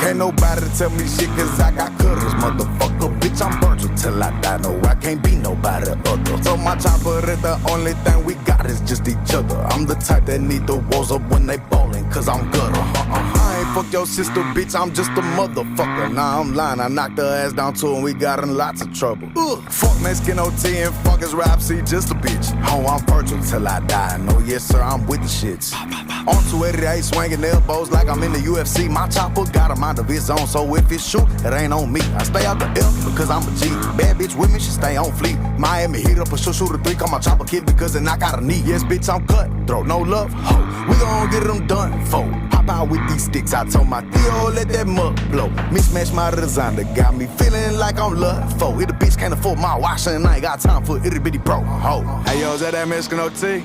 Can't nobody tell me shit cause I got cutters, motherfucker. Bitch, I'm Virgil till I die. No, I can't be nobody other. So my chopper is the only thing we got is just each other. I'm the type that need the walls up when they ballin', cause I'm gutter. I ain't fuck your sister, bitch, I'm just a motherfucker. Nah, I'm lying, I knocked her ass down too and we got in lots of trouble. Fuck Mexican OT and fuck his rap, see, just a bitch. Oh, I'm Virgil till I die. No, yes sir, I'm with the shits. On 288, swinging elbows like I'm in the UFC. My chopper got a mind of its own, so if it shoot, it ain't on me. I stay out the F because I'm a G. Bad bitch with me, she stay on fleek. Miami heat up a shoot a 3, call my chopper kid because it knock out a knee. Yes, bitch, I'm cutthroat, no love, ho. We gon' get them done for. Pop out with these sticks, I told my Theo, let that mud blow. Mismatch my designer, got me feeling like I'm love for. If the bitch can't afford my washing, I ain't got time for itty bitty bro, ho. Hey yo, is that Mexican OT?